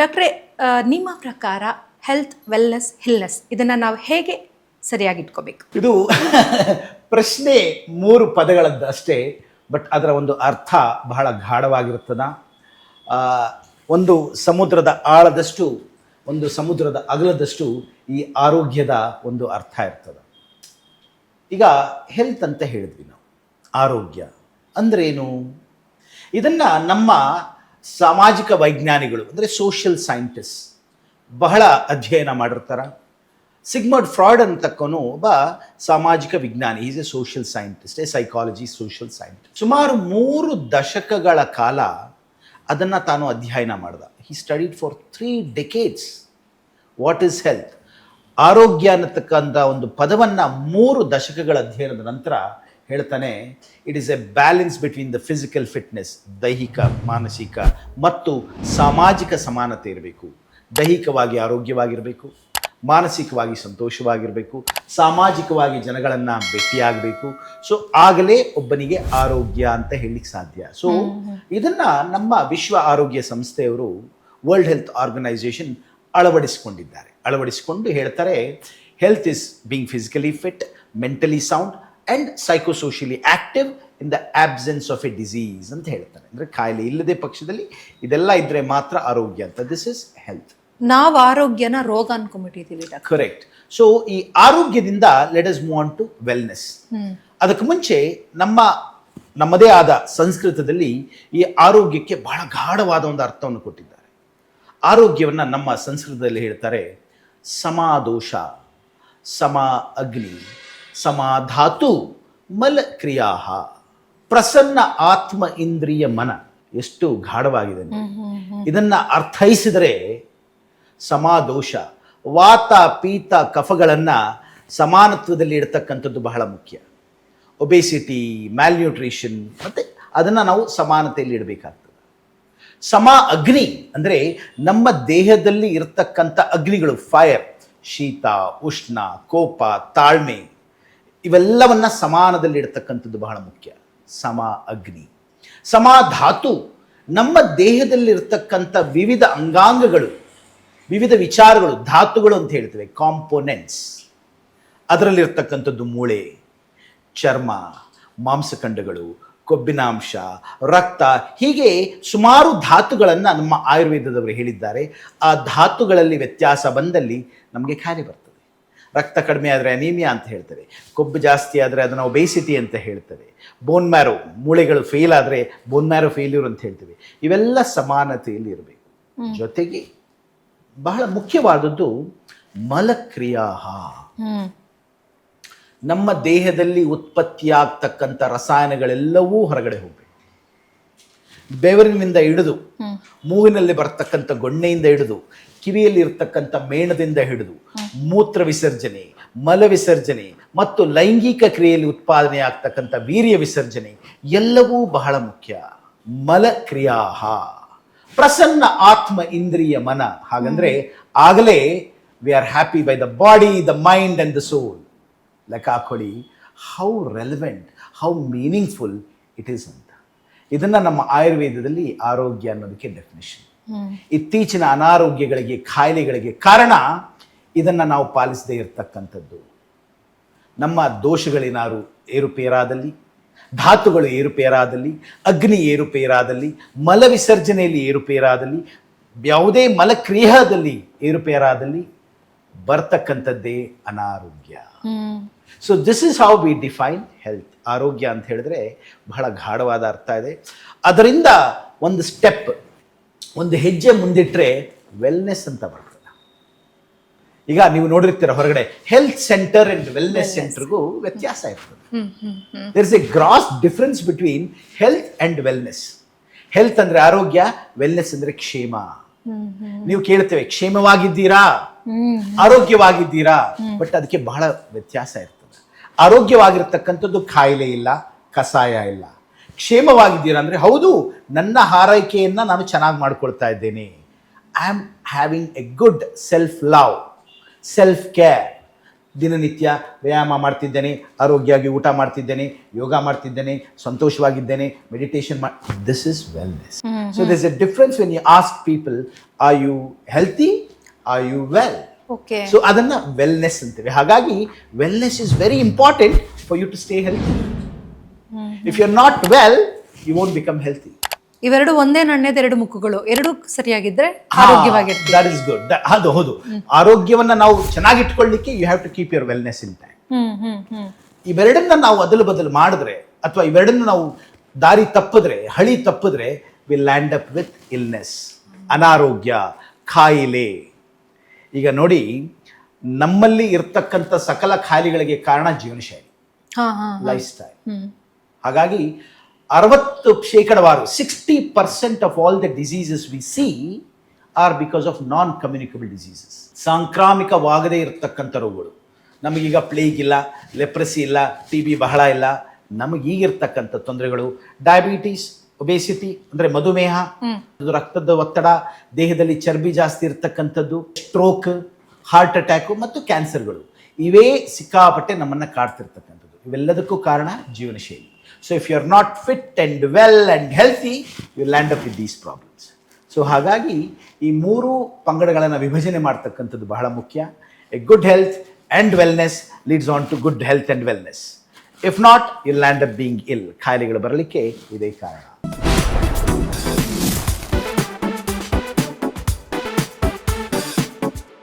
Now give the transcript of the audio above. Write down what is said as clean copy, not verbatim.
ಡಾಕ್ಟ್ರೇ, ನಿಮ್ಮ ಪ್ರಕಾರ ಹೆಲ್ತ್, ವೆಲ್ನೆಸ್, ಹಿಲ್ನೆಸ್ ಇದನ್ನು ನಾವು ಹೇಗೆ ಸರಿಯಾಗಿ ಇಟ್ಕೋಬೇಕು? ಇದು ಪ್ರಶ್ನೆ 3 ಪದಗಳದ್ದು ಅಷ್ಟೇ, ಬಟ್ ಅದರ ಒಂದು ಅರ್ಥ ಬಹಳ ಗಾಢವಾಗಿರುತ್ತದ. ಒಂದು ಸಮುದ್ರದ ಆಳದಷ್ಟು, ಒಂದು ಸಮುದ್ರದ ಅಗಲದಷ್ಟು ಈ ಆರೋಗ್ಯದ ಒಂದು ಅರ್ಥ ಇರ್ತದೆ. ಈಗ ಹೆಲ್ತ್ ಅಂತ ಹೇಳಿದ್ವಿ ನಾವು, ಆರೋಗ್ಯ ಅಂದ್ರೇನು? ಇದನ್ನು ನಮ್ಮ ಸಾಮಾಜಿಕ ವೈಜ್ಞಾನಿಗಳು ಅಂದರೆ ಸೋಷಿಯಲ್ ಸೈಂಟಿಸ್ಟ್ ಬಹಳ ಅಧ್ಯಯನ ಮಾಡಿರ್ತಾರೆ. ಸಿಗ್ಮಂಡ್ ಫ್ರಾಯ್ಡ್ ಅಂತಕ್ಕವನು ಒಬ್ಬ ಸಾಮಾಜಿಕ ವಿಜ್ಞಾನಿ, is a social scientist, a psychology social scientist. ಸುಮಾರು 3 ದಶಕಗಳ ಕಾಲ ಅದನ್ನು ತಾನು ಅಧ್ಯಯನ ಮಾಡಿದ. He studied for 3 decades what is health. ಆರೋಗ್ಯ ಅನ್ನತಕ್ಕಂಥ ಒಂದು ಪದವನ್ನು 3 ದಶಕಗಳ ಅಧ್ಯಯನದ ನಂತರ ಹೇಳ್ತಾನೆ, it is a balance between the physical fitness, ದೈಹಿಕ, ಮಾನಸಿಕ ಮತ್ತು ಸಾಮಾಜಿಕ ಸಮಾನತೆ ಇರಬೇಕು. ದೈಹಿಕವಾಗಿ ಆರೋಗ್ಯವಾಗಿರಬೇಕು, ಮಾನಸಿಕವಾಗಿ ಸಂತೋಷವಾಗಿರಬೇಕು, ಸಾಮಾಜಿಕವಾಗಿ ಜನಗಳನ್ನು ಭೇಟಿಯಾಗಬೇಕು. ಸೊ ಆಗಲೇ ಒಬ್ಬನಿಗೆ ಆರೋಗ್ಯ ಅಂತ ಹೇಳಲಿಕ್ಕೆ ಸಾಧ್ಯ. ಸೊ ಇದನ್ನು ನಮ್ಮ ವಿಶ್ವ ಆರೋಗ್ಯ ಸಂಸ್ಥೆಯವರು, ವರ್ಲ್ಡ್ ಹೆಲ್ತ್ ಆರ್ಗನೈಸೇಷನ್ ಅಳವಡಿಸಿಕೊಂಡು ಹೇಳ್ತಾರೆ, health is being physically fit, mentally sound and psychosocially active in the absence of a disease ಅಂತ ಹೇಳ್ತಾರೆ. ಅಂದರೆ ಕಾಯಿಲೆ ಇಲ್ಲದೆ ಪಕ್ಷದಲ್ಲಿ ಇದೆಲ್ಲ ಇದ್ದರೆ ಮಾತ್ರ ಆರೋಗ್ಯ ಅಂತ. This is health. ನಾವು ಆರೋಗ್ಯನ ರೋಗ ಅನ್ಕೊಂಡ್ಬಿಟ್ಟಿದ್ದೀವಿ. ಕರೆಕ್ಟ್. ಸೊ ಈ ಆರೋಗ್ಯದಿಂದ let us move on to wellness. ಅದಕ್ಕೆ ಮುಂಚೆ ನಮ್ಮದೇ ಆದ ಸಂಸ್ಕೃತದಲ್ಲಿ ಈ ಆರೋಗ್ಯಕ್ಕೆ ಬಹಳ ಗಾಢವಾದ ಒಂದು ಅರ್ಥವನ್ನು ಕೊಟ್ಟಿದ್ದಾರೆ. ಆರೋಗ್ಯವನ್ನು ನಮ್ಮ ಸಂಸ್ಕೃತದಲ್ಲಿ ಹೇಳ್ತಾರೆ, ಸಮಾದೋಷ, ಸಮಾ ಅಗ್ನಿ, ಸಮಾಧಾತು, ಮಲ ಕ್ರಿಯಾ, ಪ್ರಸನ್ನ ಆತ್ಮ ಇಂದ್ರಿಯ ಮನ. ಎಷ್ಟು ಗಾಢವಾಗಿದೆ. ಇದನ್ನ ಅರ್ಥೈಸಿದರೆ ಸಮಾದೋಷ, ವಾತ ಪೀತ ಕಫಗಳನ್ನು ಸಮಾನತ್ವದಲ್ಲಿ ಇಡ್ತಕ್ಕಂಥದ್ದು ಬಹಳ ಮುಖ್ಯ. ಒಬೇಸಿಟಿ, ಮ್ಯಾಲ್ನ್ಯೂಟ್ರಿಷನ್, ಮತ್ತು ಅದನ್ನು ನಾವು ಸಮಾನತೆಯಲ್ಲಿ ಇಡಬೇಕಾಗ್ತದೆ. ಸಮಾ ಅಗ್ನಿ ಅಂದರೆ ನಮ್ಮ ದೇಹದಲ್ಲಿ ಇರತಕ್ಕಂಥ ಅಗ್ನಿಗಳು, ಫೈರ್, ಶೀತ, ಉಷ್ಣ, ಕೋಪ, ತಾಳ್ಮೆ, ಇವೆಲ್ಲವನ್ನ ಸಮಾನದಲ್ಲಿ ಇಡ್ತಕ್ಕಂಥದ್ದು ಬಹಳ ಮುಖ್ಯ. ಸಮಾ ಅಗ್ನಿ. ಸಮಾಧಾತು, ನಮ್ಮ ದೇಹದಲ್ಲಿರ್ತಕ್ಕಂಥ ವಿವಿಧ ಅಂಗಾಂಗಗಳು, ವಿವಿಧ ವಿಚಾರಗಳು, ಧಾತುಗಳು ಅಂತ ಹೇಳ್ತೇವೆ, ಕಾಂಪೋನೆಂಟ್ಸ್. ಅದರಲ್ಲಿರ್ತಕ್ಕಂಥದ್ದು ಮೂಳೆ, ಚರ್ಮ, ಮಾಂಸಖಂಡಗಳು, ಕೊಬ್ಬಿನಾಂಶ, ರಕ್ತ, ಹೀಗೆ ಸುಮಾರು ಧಾತುಗಳನ್ನು ನಮ್ಮ ಆಯುರ್ವೇದದವರು ಹೇಳಿದ್ದಾರೆ. ಆ ಧಾತುಗಳಲ್ಲಿ ವ್ಯತ್ಯಾಸ ಬಂದಲ್ಲಿ ನಮಗೆ ಖಾಯಿಲೆ ಬರ್ತದೆ. ರಕ್ತ ಕಡಿಮೆ ಆದರೆ ಅನೀಮಿಯಾ ಅಂತ ಹೇಳ್ತೇವೆ, ಕೊಬ್ಬು ಜಾಸ್ತಿ ಆದರೆ ಅದನ್ನು ಒಬೇಸಿಟಿ ಅಂತ ಹೇಳ್ತೇವೆ, ಬೋನ್ ಮ್ಯಾರೋ, ಮೂಳೆಗಳು ಫೇಲ್ ಆದರೆ ಬೋನ್ ಮ್ಯಾರೋ ಫೇಲ್ಯೂರ್ ಅಂತ ಹೇಳ್ತೇವೆ. ಇವೆಲ್ಲ ಸಮಾನತೆಯಲ್ಲಿ ಇರಬೇಕು. ಜೊತೆಗೆ ಬಹಳ ಮುಖ್ಯವಾದದ್ದು ಮಲಕ್ರಿಯಾ. ನಮ್ಮ ದೇಹದಲ್ಲಿ ಉತ್ಪತ್ತಿಯಾಗ್ತಕ್ಕಂಥ ರಸಾಯನಗಳೆಲ್ಲವೂ ಹೊರಗಡೆ ಹೋಗಬೇಕು. ಬೆವರಿನಿಂದ ಹಿಡಿದು, ಮೂಗಿನಲ್ಲಿ ಬರ್ತಕ್ಕಂಥ ಗೊಣ್ಣೆಯಿಂದ ಹಿಡಿದು, ಕಿವಿಯಲ್ಲಿ ಇರ್ತಕ್ಕಂಥ ಮೇಣದಿಂದ ಹಿಡಿದು, ಮೂತ್ರ ವಿಸರ್ಜನೆ, ಮಲ ವಿಸರ್ಜನೆ ಮತ್ತು ಲೈಂಗಿಕ ಕ್ರಿಯೆಯಲ್ಲಿ ಉತ್ಪಾದನೆ ಆಗ್ತಕ್ಕಂಥ ವೀರ್ಯ ವಿಸರ್ಜನೆ ಎಲ್ಲವೂ ಬಹಳ ಮುಖ್ಯ. ಮಲಕ್ರಿಯಾ. ಪ್ರಸನ್ನ ಆತ್ಮ ಇಂದ್ರಿಯ ಮನ. ಹಾಗಂದ್ರೆ ಆಗಲೇ we are happy by the body, the mind and the soul. ಲೆಕ್ಕ ಹಾಕೊಳ್ಳಿ how relevant, how meaningful it is ಅಂತ. ಇದನ್ನು ನಮ್ಮ ಆಯುರ್ವೇದದಲ್ಲಿ ಆರೋಗ್ಯ ಅನ್ನೋದಕ್ಕೆ ಡೆಫಿನೇಷನ್. ಇತ್ತೀಚಿನ ಅನಾರೋಗ್ಯಗಳಿಗೆ, ಕಾಯಿಲೆಗಳಿಗೆ ಕಾರಣ ಇದನ್ನು ನಾವು ಪಾಲಿಸದೇ ಇರತಕ್ಕಂಥದ್ದು. ನಮ್ಮ ದೋಷಗಳೇನಾರು ಏರುಪೇರಾದಲ್ಲಿ, ಧಾತುಗಳು ಏರುಪೇರಾದಲ್ಲಿ, ಅಗ್ನಿ ಏರುಪೇರಾದಲ್ಲಿ, ಮಲ ವಿಸರ್ಜನೆಯಲ್ಲಿ ಏರುಪೇರಾದಲ್ಲಿ, ಯಾವುದೇ ಮಲಕ್ರಿಯದಲ್ಲಿ ಏರುಪೇರಾದಲ್ಲಿ ಬರ್ತಕ್ಕಂಥದ್ದೇ ಅನಾರೋಗ್ಯ. So this is how we define health. ಆರೋಗ್ಯ ಅಂತ ಹೇಳಿದ್ರೆ ಬಹಳ ಗಾಢವಾದ ಅರ್ಥ ಇದೆ. ಅದರಿಂದ ಒಂದು ಸ್ಟೆಪ್, ಒಂದು ಹೆಜ್ಜೆ ಮುಂದಿಟ್ಟರೆ ವೆಲ್ನೆಸ್ ಅಂತ ಬರ್ತದೆ. ಈಗ ನೀವು ನೋಡಿರ್ತೀರ ಹೊರಗಡೆ ಹೆಲ್ತ್ ಸೆಂಟರ್ ಅಂಡ್ ವೆಲ್ನೆಸ್ ಸೆಂಟರ್ಗೂ ವ್ಯತ್ಯಾಸ ಇರ್ತದೆ. There is a gross difference between health and wellness. Health ಅಂದ್ರೆ ಆರೋಗ್ಯ, ವೆಲ್ನೆಸ್ ಅಂದ್ರೆ ಕ್ಷೇಮ. ನೀವು ಕೇಳ್ತೇವೆ, ಕ್ಷೇಮವಾಗಿದ್ದೀರಾ, ಆರೋಗ್ಯವಾಗಿದ್ದೀರಾ, ಬಟ್ ಅದಕ್ಕೆ ಬಹಳ ವ್ಯತ್ಯಾಸ ಇರ್ತದೆ. ಆರೋಗ್ಯವಾಗಿರ್ತಕ್ಕಂಥದ್ದು ಕಾಯಿಲೆ ಇಲ್ಲ, ಕಸಾಯ ಇಲ್ಲ. ಕ್ಷೇಮವಾಗಿದ್ದೀರಾ ಅಂದರೆ ಹೌದು, ನನ್ನ ಹಾರೈಕೆಯನ್ನು ನಾನು ಚೆನ್ನಾಗಿ ಮಾಡ್ಕೊಳ್ತಾ ಇದ್ದೇನೆ. I am having a good self love, self care. ದಿನನಿತ್ಯ ವ್ಯಾಯಾಮ ಮಾಡ್ತಿದ್ದೇನೆ, ಆರೋಗ್ಯವಾಗಿ ಊಟ ಮಾಡ್ತಿದ್ದೇನೆ, ಯೋಗ ಮಾಡ್ತಿದ್ದೇನೆ, ಸಂತೋಷವಾಗಿದ್ದೇನೆ, meditation this is wellness. So there's a difference when you ask people, are you healthy, are you well? Okay. So ಅದನ್ನ ವೆಲ್ನೆಸ್ ಅಂತೀವಿ. ಹಾಗಾಗಿ wellness is very important for you to stay healthy. If you are not well, you won't become healthy. ಇವೆರಡು ಒಂದೇ ನಾಣ್ಯದ ಎರಡು ಮುಖಗಳು. ಎರಡು ಸರಿಯಾಗಿದ್ರೆ ಆರೋಗ್ಯವಾಗಿರ್ತೀವಿ. That is good. ಹೌದು. ಆರೋಗ್ಯವನ್ನ ನಾವು ಚೆನ್ನಾಗಿಟ್ಕೊಳ್ಳಿಕ್ಕೆ you have to keep your wellness in time. ಇವೆರಡನ್ನ ನಾವು ಅದಲು ಬದಲು ಮಾಡಿದ್ರೆ, ಅಥವಾ ಇವೆರಡನ್ನ ನಾವು ದಾರಿ ತಪ್ಪಿದ್ರೆ, ಹಳಿ ತಪ್ಪಿದ್ರೆ, will land up with illness, ಅನಾರೋಗ್ಯ, ಕಾಯಿಲೆ. ಈಗ ನೋಡಿ, ನಮ್ಮಲ್ಲಿ ಇರ್ತಕ್ಕಂಥ ಸಕಲ ಖಾಯಿಲೆಗಳಿಗೆ ಕಾರಣ ಜೀವನ ಶೈಲಿ, ಲೈಫ್ ಸ್ಟೈಲ್. ಹಾಗಾಗಿ 60% of all the diseases we see are because of non communicable diseases. ಸಾಂಕ್ರಾಮಿಕವಾಗದೇ ಇರತಕ್ಕಂಥ ರೋಗಗಳು. ನಮಗೀಗ ಪ್ಲೇಗ್ ಇಲ್ಲ, ಲೆಪ್ರಸಿ ಇಲ್ಲ, TB ಬಹಳ ಇಲ್ಲ. ನಮಗೀಗಿರ್ತಕ್ಕಂಥ ತೊಂದರೆಗಳು ಡಯಾಬಿಟೀಸ್, ಒಬೇಸಿಟಿ ಅಂದರೆ ಮಧುಮೇಹ, ರಕ್ತದ ಒತ್ತಡ, ದೇಹದಲ್ಲಿ ಚರ್ಬಿ ಜಾಸ್ತಿ ಇರ್ತಕ್ಕಂಥದ್ದು, ಸ್ಟ್ರೋಕ್, ಹಾರ್ಟ್ ಅಟ್ಯಾಕು ಮತ್ತು ಕ್ಯಾನ್ಸರ್ಗಳು. ಇವೇ ಸಿಕ್ಕಾಪಟ್ಟೆ ನಮ್ಮನ್ನು ಕಾಡ್ತಿರ್ತಕ್ಕಂಥದ್ದು. ಇವೆಲ್ಲದಕ್ಕೂ ಕಾರಣ ಜೀವನ ಶೈಲಿ. So if you are not fit and well and healthy, you land up with these problems. So ಹಾಗಾಗಿ ಈ 3 ಪಂಗಡಗಳನ್ನು ವಿಭಜನೆ ಮಾಡ್ತಕ್ಕಂಥದ್ದು ಬಹಳ ಮುಖ್ಯ. A good health and wellness leads on to good health and wellness. If not, you land up being ill. ಖಾಯಿಲೆಗಳು ಬರಲಿಕ್ಕೆ ಇದೇ ಕಾರಣ.